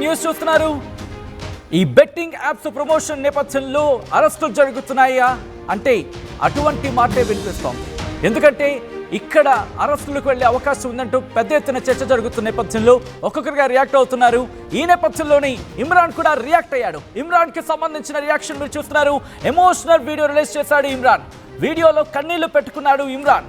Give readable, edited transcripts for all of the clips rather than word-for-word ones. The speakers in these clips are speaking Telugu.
న్యూస్ చూస్తున్నారు. ఈ బెట్టింగ్ యాప్స్ ప్రమోషన్ నేపథ్యంలో అరెస్టులు జరుగుతున్నాయా అంటే అటువంటి మాటే వినిపిస్తోంది. ఎందుకంటే ఇక్కడ అరెస్టులకు వెళ్లే అవకాశం ఉందంటూ పెద్ద ఎత్తున చర్చ జరుగుతున్న నేపథ్యంలో ఒక్కొక్కరిగా రియాక్ట్ అవుతున్నారు. ఈ నేపథ్యంలోని ఇమ్రాన్ కూడా రియాక్ట్ అయ్యాడు. ఇమ్రాన్ కి సంబంధించిన రియాక్షన్ మీరు చూస్తున్నారు. ఎమోషనల్ వీడియో రిలీజ్ చేశాడు ఇమ్రాన్. వీడియోలో కన్నీళ్లు పెట్టుకున్నాడు ఇమ్రాన్.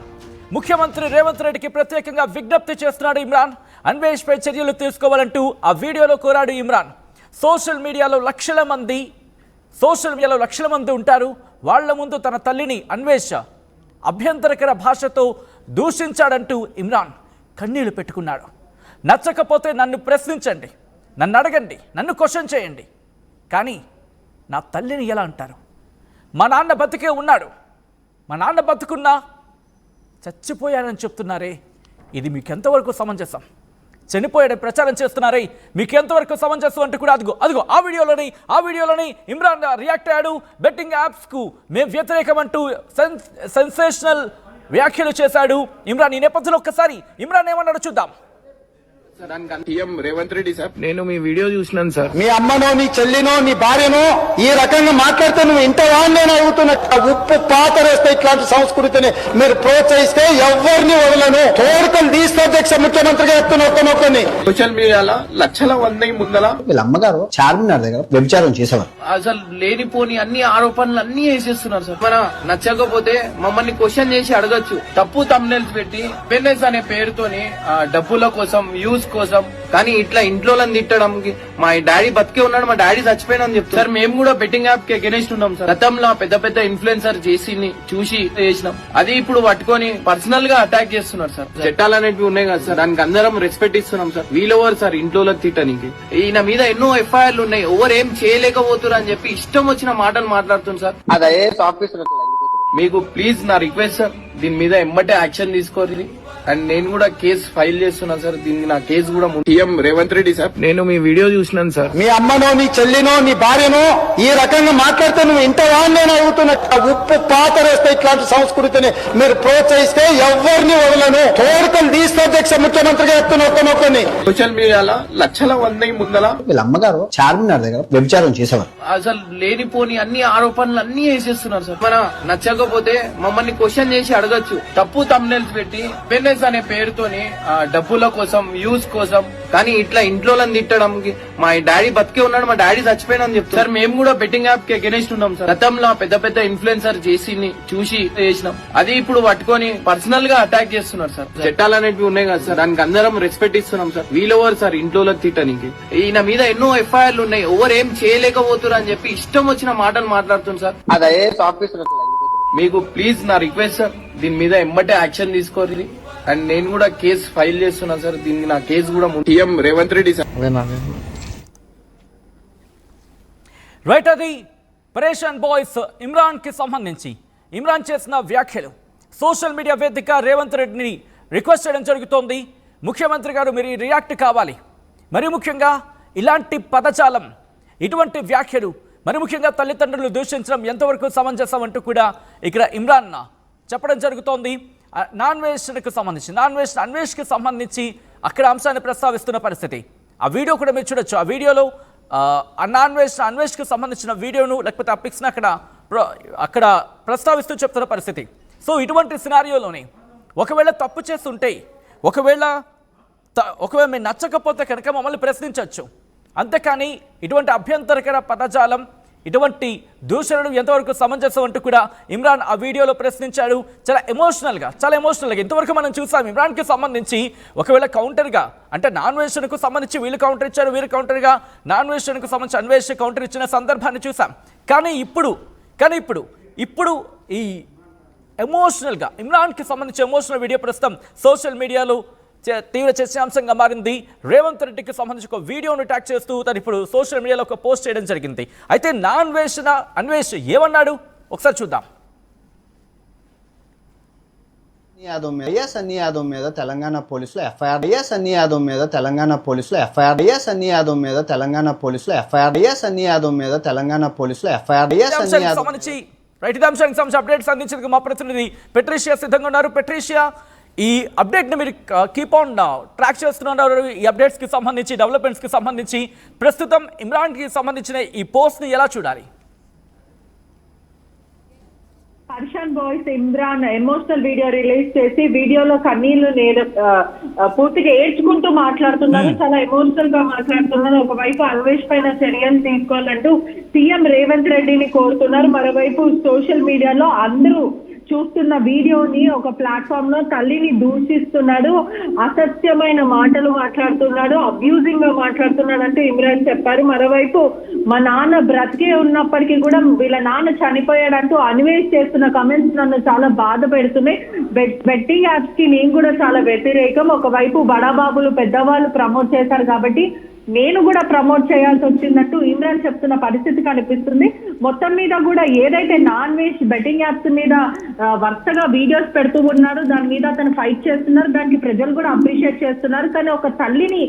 ముఖ్యమంత్రి రేవంత్ రెడ్డికి ప్రత్యేకంగా విజ్ఞప్తి చేస్తున్నాడు ఇమ్రాన్. అన్వేష్ పై చర్యలు తీసుకోవాలంటూ ఆ వీడియోలో కోరాడు ఇమ్రాన్. సోషల్ మీడియాలో లక్షల మంది ఉంటారు. వాళ్ల ముందు తన తల్లిని అన్వేష్ అభ్యంతరకర భాషతో దూషించాడంటూ ఇమ్రాన్ కన్నీళ్లు పెట్టుకున్నాడు. నచ్చకపోతే నన్ను ప్రశ్నించండి, నన్ను అడగండి, నన్ను క్వశ్చన్ చేయండి, కానీ నా తల్లిని ఎలా అంటారు? మా నాన్న బతికే ఉన్నాడు, మా నాన్న బతుకున్నా చచ్చిపోయాడని చెప్తున్నారే, ఇది మీకెంతవరకు సమంజసం? చనిపోయాడని ప్రచారం చేస్తున్నారే, మీకు ఎంతవరకు సమంజసం అంటూ కూడా అదిగో ఆ వీడియోలోని ఇమ్రాన్ రియాక్ట్ అయ్యాడు. బెట్టింగ్ యాప్స్కు మేము వ్యతిరేకం అంటూ సెన్సేషనల్ వ్యాఖ్యలు చేశాడు ఇమ్రాన్. ఈ నేపథ్యంలో ఒక్కసారి ఇమ్రాన్ ఏమన్నాడో చూద్దాం. రేవంత్ రెడ్డి సార్, నేను మీ వీడియో చూసినాను సార్. మీ అమ్మనో నీ చెల్లినో నీ భార్యనో ఈ రకంగా మాట్లాడితే నువ్వు ఇంతవా నేను అడుగుతున్నా. ఉప్పు పాతరేస్తే ఇట్లాంటి సంస్కృతిని మీరు ప్రోత్సహిస్తే ఎవరిని వదలను. తోడుకలు తీస్తే అధ్యక్ష ముఖ్యమంత్రిగా చెప్తున్నా. సోషల్ మీడియాలో లక్షల మంది ముందల వీళ్ళ అమ్మగారు చార్మినార్ దగ్గర వ్యభిచారం చేసేవారు. అసలు లేనిపోని అన్ని ఆరోపణలు అన్ని వేసేస్తున్నారు సార్. మన నచ్చకపోతే మమ్మల్ని క్వశ్చన్ చేసి అడగచ్చు. తప్పు తమ్నెల్స్ పెట్టి బిజినెస్ అనే పేరుతోని డబ్బుల కోసం, వ్యూస్ కోసం, కానీ ఇట్లా ఇంట్లో తిట్టడం, మా డాడీ బతికే ఉన్నాడు, మా డాడీ చచ్చిపోయినని చెప్తారు సార్. మేము కూడా బెట్టింగ్ యాప్ కి అగెనిస్ట్ ఉన్నాం సార్. గతంలో పెద్ద ఇన్ఫ్లుయెన్సర్ చూసి చేసినాం. అది ఇప్పుడు పట్టుకొని పర్సనల్ గా అటాక్ చేస్తున్నారు సార్. చట్టాలు అనేవి ఉన్నాయి కదా సార్, దానికి అందరం రెస్పెక్ట్ ఇస్తున్నాం సార్. వీళ్ళెవరు సార్ ఇంట్లో తిట్టనికి? ఈయన మీద ఎన్నో ఎఫ్ఐఆర్లు ఉన్నాయి. ఎవరు ఏం చేయలేకపోతున్నారు అని చెప్పి ఇష్టం వచ్చిన మాటలు మాట్లాడుతున్నారు సార్. అదే ఆఫీసర్ మీకు ప్లీజ్ నా రిక్వెస్ట్ సార్, దీని మీద ఎమ్మటే యాక్షన్ తీసుకోవాలి. అండ్ నేను కూడా కేసు ఫైల్ చేస్తున్నాను సార్. దీనికి నా కేసు కూడా రేవంత్ రెడ్డి సార్, నేను మీ వీడియో చూసినాను సార్. మీ అమ్మనో నీ చెల్లినో నీ భార్యనో ఈ రకంగా మాట్లాడితే నువ్వు ఇంతవా నేను అడుగుతున్నా. ఉప్పు పాతరేస్తే ఇట్లాంటి సంస్కృతిని మీరు ప్రోత్సహిస్తే ఎవరిని వదలను. తోడుకలు తీస్తే అధ్యక్ష ముఖ్యమంత్రిగా చెప్తున్నా. సోషల్ మీడియాలో లక్షల మంది ముందల వీళ్ళ అమ్మగారు చార్మినార్ దగ్గర వ్యభిచారం చేసేవారు. అసలు లేనిపోని అన్ని ఆరోపణలు అన్ని వేసేస్తున్నారు సార్. మన నచ్చకపోతే మమ్మల్ని క్వశ్చన్ చేసి అడగచ్చు. తప్పు తమ్నెల్స్ పెట్టి బిజినెస్ అనే పేరుతోని డబ్బుల కోసం, వ్యూస్ కోసం, కానీ ఇట్లా ఇంట్లో తిట్టడం, మా డాడీ బతికే ఉన్నాడు, మా డాడీ చచ్చిపోయినని చెప్తారు సార్. మేము కూడా బెట్టింగ్ యాప్ కి అగెనిస్ట్ ఉన్నాం సార్. గతంలో పెద్ద ఇన్ఫ్లుయెన్సర్ చూసి చేసినాం. అది ఇప్పుడు పట్టుకొని పర్సనల్ గా అటాక్ చేస్తున్నారు సార్. చట్టాలు అనేవి ఉన్నాయి కదా సార్, దానికి అందరం రెస్పెక్ట్ ఇస్తున్నాం సార్. వీళ్ళెవరు సార్ ఇంట్లో తిట్టనికి? ఈయన మీద ఎన్నో ఎఫ్ఐఆర్లు ఉన్నాయి. ఎవరు ఏం చేయలేకపోతున్నారు అని చెప్పి ఇష్టం వచ్చిన మాటలు మాట్లాడుతున్నారు సార్. అదే ఆఫీసర్ మీకు ప్లీజ్ నా రిక్వెస్ట్ సార్, దీని మీద ఎమ్మటే యాక్షన్ తీసుకోవాలి. అండ్ నేను కూడా కేసు ఫైల్ చేస్తున్నాను సార్. దీనికి నా కేసు కూడా రేవంత్ రెడ్డి సార్. రైట్, అది పరేషాన్ బాయ్స్ ఇమ్రాన్ కి సంబంధించి ఇమ్రాన్ చేసిన వ్యాఖ్యలు. సోషల్ మీడియా వేదిక రేవంత్ రెడ్డిని రిక్వెస్ట్ చేయడం జరుగుతోంది. ముఖ్యమంత్రి గారు మీరు రియాక్ట్ కావాలి. మరి ముఖ్యంగా ఇలాంటి పదజాలం, ఇటువంటి వ్యాఖ్యలు, మరి ముఖ్యంగా తల్లిదండ్రులు దూషించడం ఎంతవరకు సమంజసం అంటూ కూడా ఇక్కడ ఇమ్రాన్ చెప్పడం జరుగుతోంది. అన్వేష్కి సంబంధించి అక్కడ అంశాన్ని ప్రస్తావిస్తున్న పరిస్థితి. ఆ వీడియో కూడా మీరు చూడొచ్చు. ఆ వీడియోలో అన్వేష్కి సంబంధించిన వీడియోను లేకపోతే ఆ పిక్స్ని అక్కడ ప్రస్తావిస్తూ చెప్తున్న పరిస్థితి. సో ఇటువంటి సినారియోలోనే ఒకవేళ తప్పు చేస్తుంటే, ఒకవేళ మీరు నచ్చకపోతే కనుక మమ్మల్ని ప్రశ్నించవచ్చు. అంతేకాని ఇటువంటి అభ్యంతరకర పదజాలం, ఇటువంటి దూషణలు ఎంతవరకు సమంజసం అంటూ కూడా ఇమ్రాన్ ఆ వీడియోలో ప్రశ్నించాడు. చాలా ఎమోషనల్గా ఇంతవరకు మనం చూసాం ఇమ్రాన్కి సంబంధించి. ఒకవేళ కౌంటర్గా అంటే నాన్వేషణకు సంబంధించి వీళ్ళు కౌంటర్ ఇచ్చారు, వీరు కౌంటర్గా నాన్వేషణకు సంబంధించి అన్వేషణ కౌంటర్ ఇచ్చిన సందర్భాన్ని చూసాం. కానీ ఇప్పుడు ఈ ఎమోషనల్గా ఇమ్రాన్కి సంబంధించి ఎమోషనల్ వీడియో ప్రస్తుతం సోషల్ మీడియాలో తీవ్ర చర్చాంశంగా మారింది. రేవంత్ రెడ్డికి సంబంధించి ఒక వీడియోను ట్యాగ్ చేస్తూ తను ఇప్పుడు సోషల్ మీడియాలో ఒక పోస్ట్ చేయడం జరిగింది. అయితే అన్వేష్ ఏమన్నాడు ఒకసారి చూద్దాం. సన్నీ యాదవ్ మీద తెలంగాణ పోలీసులు ఎఫ్ఐఆర్ సన్నీ యాదవ్ మీద తెలంగాణ పోలీసులు ఎఫ్ఐఆర్ సన్నీ యాదవ్ మీద తెలంగాణ పోలీసులు ఎఫ్ఐఆర్ సన్నీ యాదవ్ మీద తెలంగాణ పోలీసులు ఎఫ్ఐఆర్ సంబంధించి రైట్, ఇదే అంశానికి సంబంధించి అప్డేట్స్ అందించేందుకు మా ప్రతినిధి పెట్రీషియా సిద్ధంగా ఉన్నారు. పెట్రీషియా, ఈ అప్డేట్ని మీరు కీప్ ఆన్ ట్రాక్ చేస్తున్నారు. ఈ అప్డేట్స్కి సంబంధించి, డెవలప్మెంట్స్కి సంబంధించి ప్రస్తుతం ఇమ్రాన్కి సంబంధించిన ఈ పోస్ట్ని ఎలా చూడాలి? హర్షాన్ boys Imran emotional video release చేసి వీడియోలో కన్నీళ్లు పూర్తిగా ఏడ్చుకుంటూ మాట్లాడుతున్నారు. చాలా ఎమోషనల్ గా మాట్లాడుతున్నారు. ఒకవైపు అన్వేష్ పైన చర్యలు తీసుకోవాలంటూ సీఎం రేవంత్ రెడ్డిని కోరుతున్నారు. మరోవైపు సోషల్ మీడియాలో అందరూ చూస్తున్న వీడియోని ఒక ప్లాట్ఫామ్ లో తల్లిని దూషిస్తున్నాడు, అసత్యమైన మాటలు మాట్లాడుతున్నాడు, అబ్యూజింగ్ గా మాట్లాడుతున్నాడు అంటూ ఇమ్రాన్ చెప్పారు. మరోవైపు మా నాన్న బ్రతికే ఉన్నప్పటికీ కూడా వీళ్ళ నాన్న చనిపోయాడంటూ అన్వేష్ చేస్తున్న కమెంట్స్ నన్ను చాలా బాధ పెడుతున్నాయి. బెట్టింగ్ యాప్స్ కి నేను కూడా చాలా వ్యతిరేకం. ఒకవైపు బడాబాబులు పెద్దవాళ్ళు ప్రమోట్ చేశారు కాబట్టి నేను కూడా ప్రమోట్ చేయాల్సి వచ్చిందంటూ ఇమ్రాన్ చెప్తున్న పరిస్థితి కనిపిస్తుంది. మొత్తం మీద కూడా ఏదైతే నాన్ వెజ్ బెట్టింగ్ యాప్స్ మీద వరుసగా వీడియోస్ పెడుతూ ఉన్నారో దాని మీద అతను ఫైట్ చేస్తున్నారు. దానికి ప్రజలు కూడా అప్రిషియేట్ చేస్తున్నారు. కానీ ఒక తల్లిని